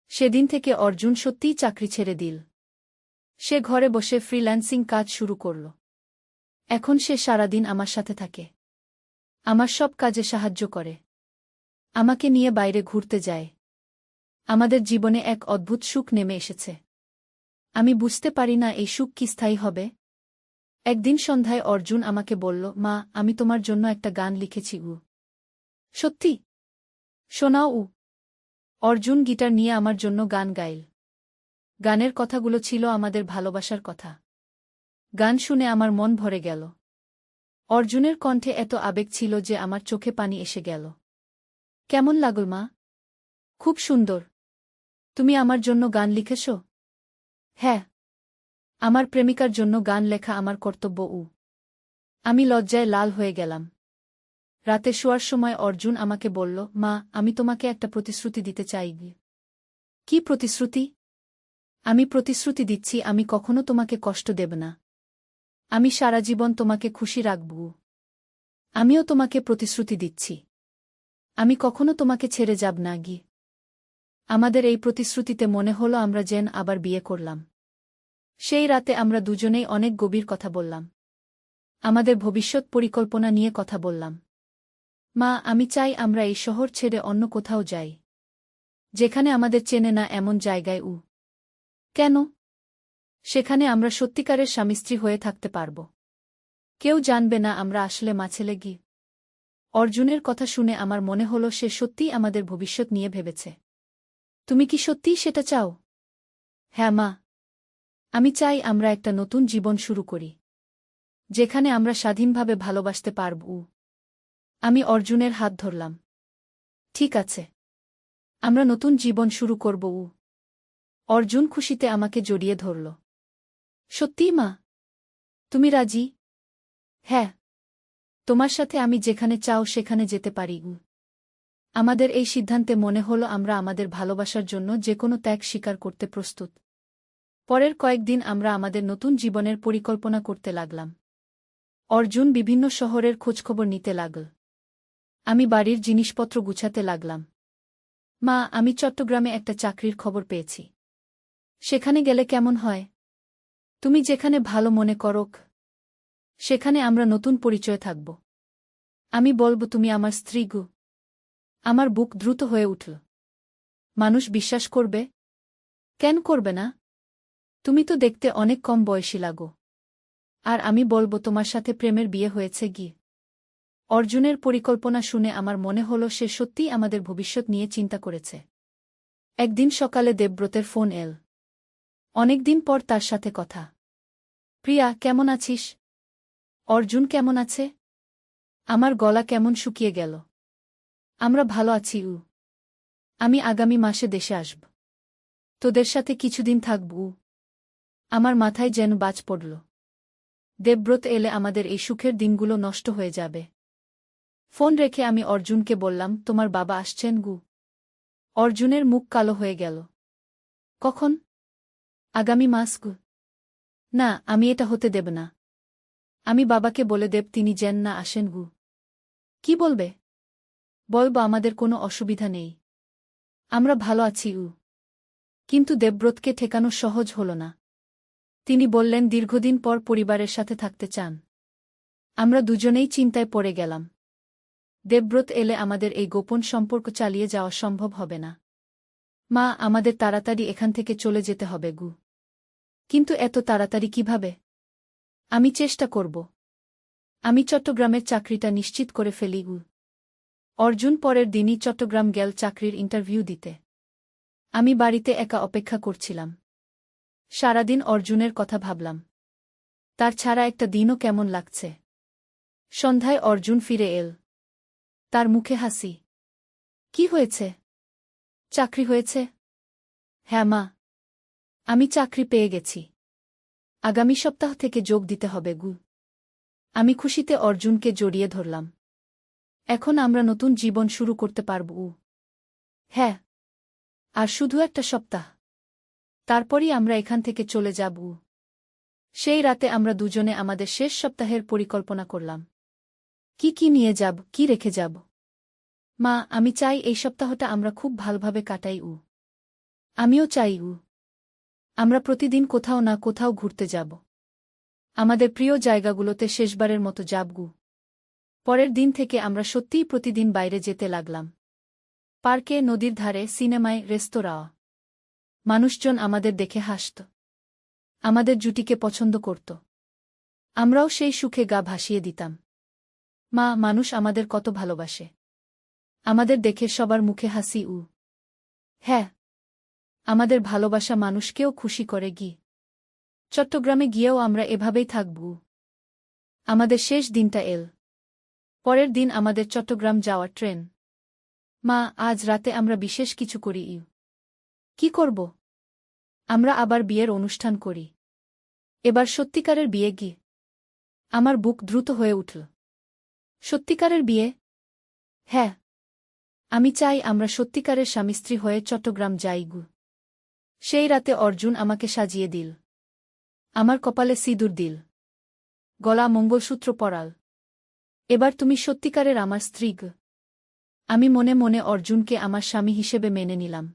সেদিন থেকে অর্জুন সত্যিই চাকরি ছেড়ে দিল। সে ঘরে বসে ফ্রিল্যান্সিং কাজ শুরু করল। এখন সে সারাদিন আমার সাথে থাকে। আমার সব কাজে সাহায্য করে। আমাকে নিয়ে বাইরে ঘুরতে যায়। আমাদের জীবনে এক অদ্ভুত সুখ নেমে এসেছে। আমি বুঝতে পারি না এই সুখ কি স্থায়ী হবে। একদিন সন্ধ্যায় অর্জুন আমাকে বলল, মা, আমি তোমার জন্য একটা গান লিখেছি। সত্যি? শোনাও। অর্জুন গিটার নিয়ে আমার জন্য গান গাইল। গানের কথাগুলো ছিল আমাদের ভালোবাসার কথা। গান শুনে আমার মন ভরে গেল। অর্জুনের কণ্ঠে এত আবেগ ছিল যে আমার চোখে পানি এসে গেল। কেমন লাগল মা? খুব সুন্দর। তুমি আমার জন্য গান লিখেছ? হ্যাঁ। আমার প্রেমিকার জন্য গান লেখা আমার কর্তব্য। আমি লজ্জায় লাল হয়ে গেলাম। রাতে শোয়ার সময় অর্জুন আমাকে বলল, মা, আমি তোমাকে একটা প্রতিশ্রুতি দিতে চাই। কি প্রতিশ্রুতি? আমি প্রতিশ্রুতি দিচ্ছি আমি কখনো তোমাকে কষ্ট দেব না। আমি সারা জীবন তোমাকে খুশি রাখব। আমিও তোমাকে প্রতিশ্রুতি দিচ্ছি আমি কখনো তোমাকে ছেড়ে যাব না। আমাদের এই প্রতিশ্রুতিতে মনে হলো আমরা যেন আবার বিয়ে করলাম। সেই রাতে আমরা দুজনেই অনেক গভীর কথা বললাম। আমাদের ভবিষ্যৎ পরিকল্পনা নিয়ে কথা বললাম। মা, আমি চাই আমরা এই শহর ছেড়ে অন্য কোথাও যাই, যেখানে আমাদের চেনে না এমন জায়গায়। কেন? সেখানে আমরা সত্যিকারের স্বামী-স্ত্রী হয়ে থাকতে পারব। কেউ জানবে না আমরা আসলে মা-ছেলে। অর্জুনের কথা শুনে আমার মনে হলো সে সত্যিই আমাদের ভবিষ্যৎ নিয়ে ভেবেছে। তুমি কি সত্যিই সেটা চাও? হ্যাঁ মা। আমি চাই আমরা একটা নতুন জীবন শুরু করি, যেখানে আমরা স্বাধীনভাবে ভালোবাসতে পারব। আমি অর্জুনের হাত ধরলাম। ঠিক আছে, আমরা নতুন জীবন শুরু করব। অর্জুন খুশিতে আমাকে জড়িয়ে ধরল। সত্যিই মা? তুমি রাজি? হ্যাঁ। তোমার সাথে আমি যেখানে চাও সেখানে যেতে পারি। আমাদের এই সিদ্ধান্তে মনে হলো আমরা আমাদের ভালোবাসার জন্য যেকোনো ত্যাগ স্বীকার করতে প্রস্তুত। পরের কয়েকদিন আমরা আমাদের নতুন জীবনের পরিকল্পনা করতে লাগলাম। অর্জুন বিভিন্ন শহরের খোঁজখবর নিতে লাগল। আমি বাড়ির জিনিসপত্র গুছাতে লাগলাম। মা, আমি চট্টগ্রামে একটা চাকরির খবর পেয়েছি। সেখানে গেলে কেমন হয়? তুমি যেখানে ভালো মনে করো সেখানে আমরা নতুন পরিচয় থাকব। আমি বলব তুমি আমার স্ত্রী। আমার বুক দ্রুত হয়ে উঠল। মানুষ বিশ্বাস করবে? কেন করবে না? তুমি তো দেখতে অনেক কম বয়সী লাগো। আর আমি বলব তোমার সাথে প্রেমের বিয়ে হয়েছে। অর্জুনের পরিকল্পনা শুনে আমার মনে হলো সে সত্যিই আমাদের ভবিষ্যৎ নিয়ে চিন্তা করেছে। একদিন সকালে দেবব্রতের ফোন এল। অনেকদিন পর তার সাথে কথা। প্রিয়া, কেমন আছিস? অর্জুন কেমন আছে? আমার গলা কেমন শুকিয়ে গেল। আমরা ভালো আছি। আমি আগামী মাসে দেশে আসব। তোদের সাথে কিছুদিন থাকব। আমার মাথায় যেন বাজ পড়ল। দেবব্রত এলে আমাদের এই সুখের দিনগুলো নষ্ট হয়ে যাবে। ফোন রেখে আমি অর্জুনকে বললাম, তোমার বাবা আসছেন। অর্জুনের মুখ কালো হয়ে গেল। কখন? আগামী মাস। না, আমি এটা হতে দেব না। আমি বাবাকে বলে দেব তিনি যেন না আসেন। কি বলবে? বলব আমাদের কোনো অসুবিধা নেই, আমরা ভালো আছি। কিন্তু দেবব্রতকে ঠেকানো সহজ হল না। তিনি বললেন দীর্ঘদিন পর পরিবারের সাথে থাকতে চান। আমরা দুজনেই চিন্তায় পড়ে গেলাম। দেবব্রত এলে আমাদের এই গোপন সম্পর্ক চালিয়ে যাওয়া সম্ভব হবে না। মা, আমাদের তাড়াতাড়ি এখান থেকে চলে যেতে হবে। কিন্তু এত তাড়াতাড়ি কিভাবে? আমি চেষ্টা করব। আমি চট্টগ্রামের চাকরিটা নিশ্চিত করে ফেলি। অর্জুন পরের দিনই চট্টগ্রাম গেল চাকরির ইন্টারভিউ দিতে। আমি বাড়িতে একা অপেক্ষা করছিলাম। সারাদিন অর্জুনের কথা ভাবলাম। তার ছাড়া একটা দিনও কেমন লাগছে। সন্ধ্যায় অর্জুন ফিরে এল। তার মুখে হাসি। কি হয়েছে? চাকরি হয়েছে? হ্যাঁ মা, আমি চাকরি পেয়ে গেছি। আগামী সপ্তাহ থেকে যোগ দিতে হবে গু। আমি খুশিতে অর্জুনকে জড়িয়ে ধরলাম। এখন আমরা নতুন জীবন শুরু করতে পারব। হ্যাঁ, আর শুধু একটা সপ্তাহ। তারপরই আমরা এখান থেকে চলে যাব। সেই রাতে আমরা দুজনে আমাদের শেষ সপ্তাহের পরিকল্পনা করলাম। কি নিয়ে যাব, কি রেখে যাব? মা, আমি চাই এই সপ্তাহটা আমরা খুব ভালোভাবে কাটাই। আমিও চাই। আমরা প্রতিদিন কোথাও না কোথাও ঘুরতে যাব। আমাদের প্রিয় জায়গাগুলোতে শেষবারের মতো যাব। পরের দিন থেকে আমরা সত্যিই প্রতিদিন বাইরে যেতে লাগলাম। পার্কে, নদীর ধারে, সিনেমায়, রেস্তোরাঁ। মানুষজন আমাদের দেখে হাসত। আমাদের জুটিকে পছন্দ করত। আমরাও সেই সুখে গা ভাসিয়ে দিতাম। মা, মানুষ আমাদের কত ভালোবাসে। আমাদের দেখে সবার মুখে হাসি। হ্যাঁ, আমাদের ভালোবাসা মানুষকেও খুশি করে। চট্টগ্রামে গিয়েও আমরা এভাবেই থাকব। আমাদের শেষ দিনটা এল। পরের দিন আমাদের চট্টগ্রাম যাওয়ার ট্রেন। মা, আজ রাতে আমরা বিশেষ কিছু করি। কি করব? আমরা আবার বিয়ের অনুষ্ঠান করি। এবার সত্যিকারের বিয়ে। আমার বুক দ্রুত হয়ে উঠল। সত্যিকারের বিয়ে? হ্যাঁ, আমি চাই আমরা সত্যিকারের স্বামী-স্ত্রী হয়ে চট্টগ্রাম যাই। সেই রাতে অর্জুন আমাকে সাজিয়ে দিল। আমার কপালে সিঁদুর দিল। গলা মঙ্গলসূত্র পরাল। এবার তুমি সত্যিকারের আমার স্ত্রী। আমি মনে মনে অর্জুনকে আমার স্বামী হিসেবে মেনে নিলাম।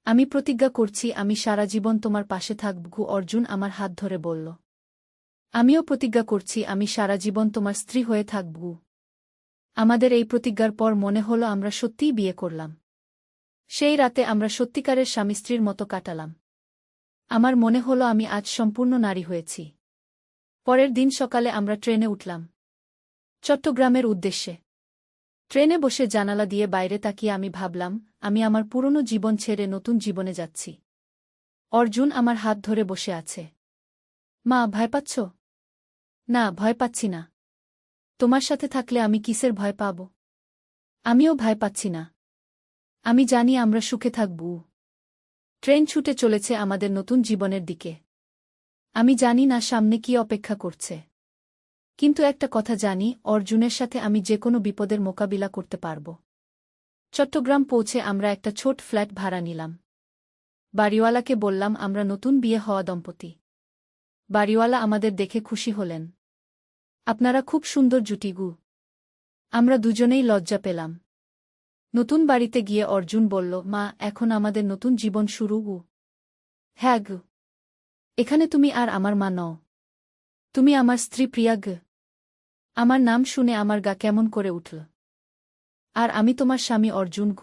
আমি প্রতিজ্ঞা করছি আমি সারা জীবন তোমার পাশে থাকব। অর্জুন আমার হাত ধরে বলল। আমিও প্রতিজ্ঞা করছি আমি সারা জীবন তোমার স্ত্রী হয়ে থাকব। আমাদের এই প্রতিজ্ঞার পর মনে হলো আমরা সত্যিই বিয়ে করলাম। সেই রাতে আমরা সত্যিকারের স্বামী-স্ত্রীর মতো কাটালাম। আমার মনে হলো আমি আজ সম্পূর্ণ নারী হয়েছি। পরের দিন সকালে আমরা ট্রেনে উঠলাম চট্টগ্রামের উদ্দেশ্যে। ট্রেনে বসে জানালা দিয়ে বাইরে তাকিয়ে আমি ভাবলাম আমি আমার পুরনো জীবন ছেড়ে নতুন জীবনে যাচ্ছি। অর্জুন আমার হাত ধরে বসে আছে। মা, ভয় পাচ্ছ? না, ভয় পাচ্ছি না। তোমার সাথে থাকলে আমি কিসের ভয় পাব? আমিও ভয় পাচ্ছি না। আমি জানি আমরা সুখে থাকব। ট্রেন ছুটে চলেছে আমাদের নতুন জীবনের দিকে। আমি জানি না সামনে কি অপেক্ষা করছে। কিন্তু একটা কথা জানি, অর্জুনের সাথে আমি যেকোনো বিপদের মোকাবিলা করতে পারব। চট্টগ্রাম পৌঁছে আমরা একটা ছোট ফ্ল্যাট ভাড়া নিলাম। বাড়িওয়ালাকে বললাম আমরা নতুন বিয়ে হওয়া দম্পতি। বাড়িওয়ালা আমাদের দেখে খুশি হলেন। আপনারা খুব সুন্দর জুটি। আমরা দুজনেই লজ্জা পেলাম। নতুন বাড়িতে গিয়ে অর্জুন বলল, মা, এখন আমাদের নতুন জীবন শুরু। হ্যাঁ এখানে তুমি আর আমার মা নও। তুমি আমার স্ত্রী প্রিয়া। আমার নাম শুনে আমার গা কেমন করে উঠল। আর আমি তোমার স্বামী অর্জুন।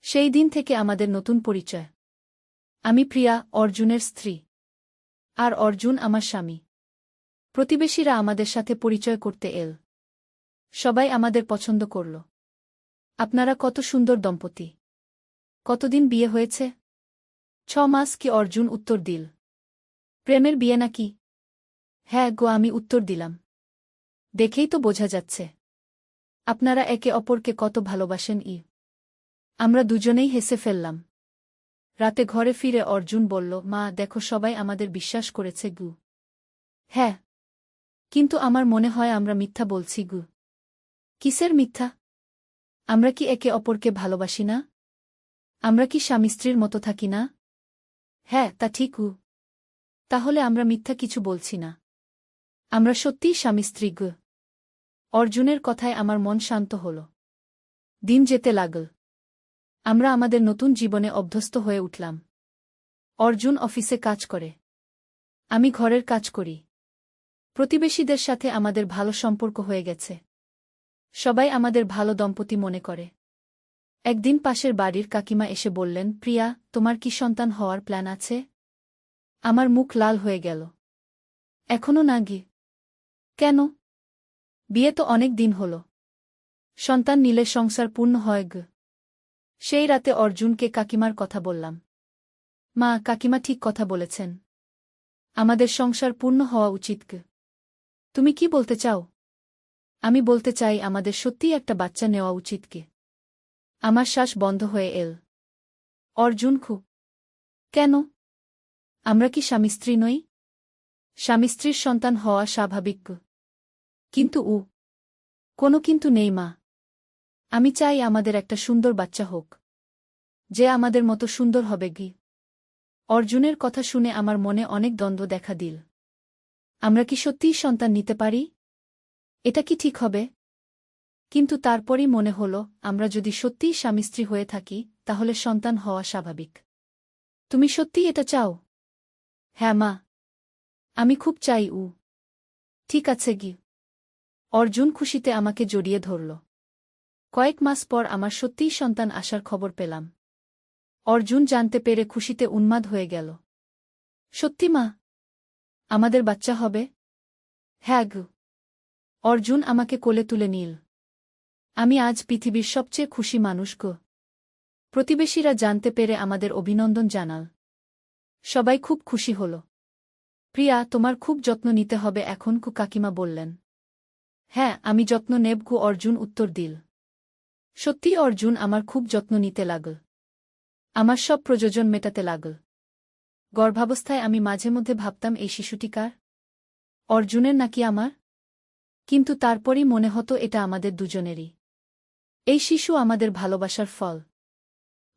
সেই দিন থেকে আমাদের নতুন পরিচয়। আমি প্রিয়া, অর্জুনের স্ত্রী। আর অর্জুন আমার স্বামী। প্রতিবেশীরা আমাদের সাথে পরিচয় করতে এল। সবাই আমাদের পছন্দ করল। আপনারা কত সুন্দর দম্পতি। কতদিন বিয়ে হয়েছে? 6 মাস। কি? অর্জুন উত্তর দিল। প্রেমের বিয়ে নাকি? হ্যাঁ আমি উত্তর দিলাম। দেখেই তো বোঝা যাচ্ছে আপনারা একে অপরকে কত ভালোবাসেন। আমরা দুজনেই হেসে ফেললাম। রাতে ঘরে ফিরে অর্জুন বলল, মা, দেখো সবাই আমাদের বিশ্বাস করেছে। হ্যাঁ, কিন্তু আমার মনে হয় আমরা মিথ্যা বলছি। কিসের মিথ্যা? আমরা কি একে অপরকে ভালোবাসি না? আমরা কি স্বামী-স্ত্রীর মতো থাকি না? হ্যাঁ, তা ঠিক। তাহলে আমরা মিথ্যা কিছু বলছি না। আমরা সত্যিই স্বামী-স্ত্রী। অর্জুনের কথায় আমার মন শান্ত হল। দিন যেতে লাগল। আমরা আমাদের নতুন জীবনে অভ্যস্ত হয়ে উঠলাম। অর্জুন অফিসে কাজ করে। আমি ঘরের কাজ করি। প্রতিবেশীদের সাথে আমাদের ভালো সম্পর্ক হয়ে গেছে। সবাই আমাদের ভালো দম্পতি মনে করে। একদিন পাশের বাড়ির কাকিমা এসে বললেন, প্রিয়া, তোমার কি সন্তান হওয়ার প্ল্যান আছে? আমার মুখ লাল হয়ে গেল। এখনো না? কেন? বিয়ে তো অনেক দিন হল। সন্তান নিলে সংসার পূর্ণ হয়। সেই রাতে অর্জুনকে কাকিমার কথা বললাম। মা, কাকিমা ঠিক কথা বলেছেন। আমাদের সংসার পূর্ণ হওয়া উচিত। তুমি কি বলতে চাও? আমি বলতে চাই আমাদের সত্যিই একটা বাচ্চা নেওয়া উচিত। আমার শ্বাস বন্ধ হয়ে এল। অর্জুন কেন? আমরা কি স্বামী স্ত্রী নই? স্বামী স্ত্রীর সন্তান হওয়া স্বাভাবিক। কিন্তু কোনো কিন্তু নেই মা। আমি চাই আমাদের একটা সুন্দর বাচ্চা হোক, যে আমাদের মতো সুন্দর হবে। অর্জুনের কথা শুনে আমার মনে অনেক দ্বন্দ্ব দেখা দিল। আমরা কি সত্যিই সন্তান নিতে পারি? এটা কি ঠিক হবে? কিন্তু তারপরই মনে হল, আমরা যদি সত্যিই স্বামী স্ত্রী হয়ে থাকি, তাহলে সন্তান হওয়া স্বাভাবিক। তুমি সত্যিই এটা চাও? হ্যাঁ মা, আমি খুব চাই। ঠিক আছে অর্জুন খুশিতে আমাকে জড়িয়ে ধরল। কয়েক মাস পর আমার সত্যিই সন্তান আসার খবর পেলাম। অর্জুন জানতে পেরে খুশিতে উন্মাদ হয়ে গেল। সত্যি মা, আমাদের বাচ্চা হবে? হ্যাঁ অর্জুন আমাকে কোলে তুলে নিল। আমি আজ পৃথিবীর সবচেয়ে খুশি মানুষ। প্রতিবেশীরা জানতে পেরে আমাদের অভিনন্দন জানাল। সবাই খুব খুশি হল। প্রিয়া, তোমার খুব যত্ন নিতে হবে এখন, কাকিমা বললেন। হ্যাঁ, আমি যত্ন নেব অর্জুন উত্তর দিল। সত্যি অর্জুন আমার খুব যত্ন নিতে লাগল। আমার সব প্রয়োজন মেটাতে লাগল। গর্ভাবস্থায় আমি মাঝে মধ্যে ভাবতাম, এই শিশুটি কার? অর্জুনের নাকি আমার? কিন্তু তারপরই মনে হতো এটা আমাদের দুজনেরই। এই শিশু আমাদের ভালোবাসার ফল।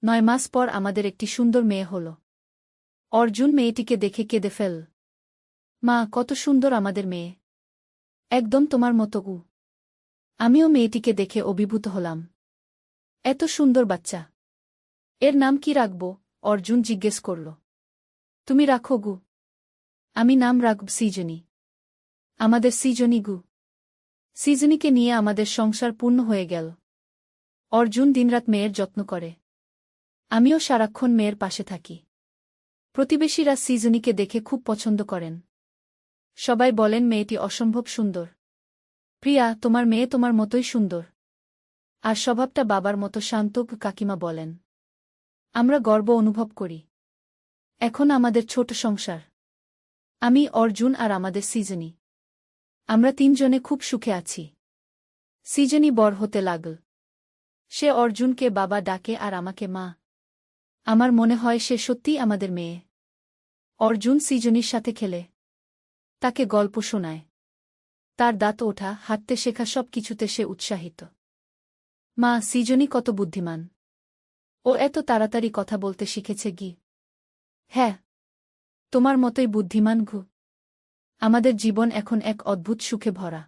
9 মাস পর আমাদের একটি সুন্দর মেয়ে হল। অর্জুন মেয়েটিকে দেখে কেঁদে ফেল। মা, কত সুন্দর আমাদের মেয়ে, একদম তোমার মতো। আমিও মেয়েটিকে দেখে অভিভূত হলাম। এত সুন্দর বাচ্চা, এর নাম কি রাখব? অর্জুন জিজ্ঞেস করল। তুমি রাখো আমি নাম রাখব সৃজনী। আমাদের সৃজনী সৃজনীকে নিয়ে আমাদের সংসার পূর্ণ হয়ে গেল। অর্জুন দিনরাত মেয়ের যত্ন করে। আমিও সারাক্ষণ মেয়ের পাশে থাকি। প্রতিবেশীরা সৃজনীকে দেখে খুব পছন্দ করেন। সবাই বলেন মেয়েটি অসম্ভব সুন্দর। প্রিয়া, তোমার মেয়ে তোমার মতোই সুন্দর, আর স্বভাবটা বাবার মতো শান্ত, কাকিমা বলেন। আমরা গর্ব অনুভব করি। এখন আমাদের ছোট সংসার, আমি, অর্জুন আর আমাদের সৃজনী, আমরা 3 জনে খুব সুখে আছি। সৃজনী বড় হতে লাগল। সে অর্জুনকে বাবা ডাকে আর আমাকে মা। আমার মনে হয় সে সত্যিই আমাদের মেয়ে। অর্জুন সৃজনীর সাথে খেলে, তাকে গল্প শোনায়, তার দাঁত ওঠা, হাঁটতে শেখা সব কিছুতে সে উৎসাহিত। মা, সৃজনী কত বুদ্ধিমান! ও এত তাড়াতাড়ি কথা বলতে শিখেছে। হ্যাঁ, তোমার মতোই বুদ্ধিমান। আমাদের জীবন এখন এক অদ্ভুত সুখে ভরা।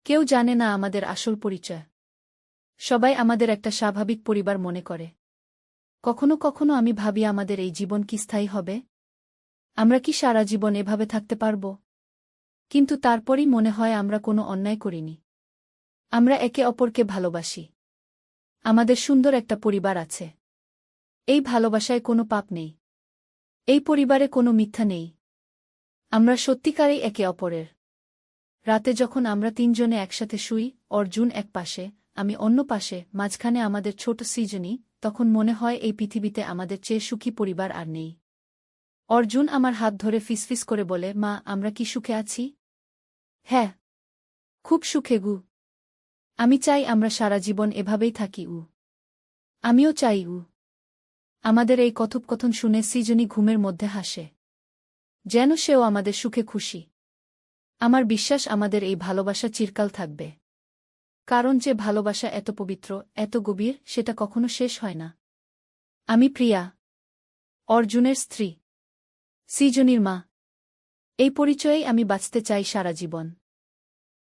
কেউ জানে না আমাদের আসল পরিচয়। সবাই আমাদের একটা স্বাভাবিক পরিবার মনে করে। কখনো কখনো আমি ভাবি, আমাদের এই জীবন কি স্থায়ী হবে? আমরা কি সারা জীবন এভাবে থাকতে পারব? কিন্তু তারপরই মনে হয় আমরা কোনো অন্যায় করিনি। আমরা একে অপরকে ভালোবাসি। আমাদের সুন্দর একটা পরিবার আছে। এই ভালোবাসায় কোনো পাপ নেই। এই পরিবারে কোনো মিথ্যা নেই। আমরা সত্যিকারেই একে অপরের। রাতে যখন আমরা 3 জনে একসাথে শুই, অর্জুন এক পাশে, আমি অন্য পাশে, মাঝখানে আমাদের ছোট সৃজনী, তখন মনে হয় এই পৃথিবীতে আমাদের চেয়ে সুখী পরিবার আর নেই। অর্জুন আমার হাত ধরে ফিসফিস করে বলে, মা, আমরা কি সুখে আছি? হ্যাঁ, খুব সুখে। আমি চাই আমরা সারা জীবন এভাবেই থাকি। আমিও চাই। আমাদের এই কথোপকথন শুনে সৃজনী ঘুমের মধ্যে হাসে, যেন সেও আমাদের সুখে খুশি। আমার বিশ্বাস আমাদের এই ভালোবাসা চিরকাল থাকবে। কারণ যে ভালোবাসা এত পবিত্র, এত গভীর, সেটা কখনো শেষ হয় না। আমি প্রিয়া, অর্জুনের স্ত্রী, সৃজনীর মা। এই পরিচয়েই আমি বাঁচতে চাই সারা জীবন।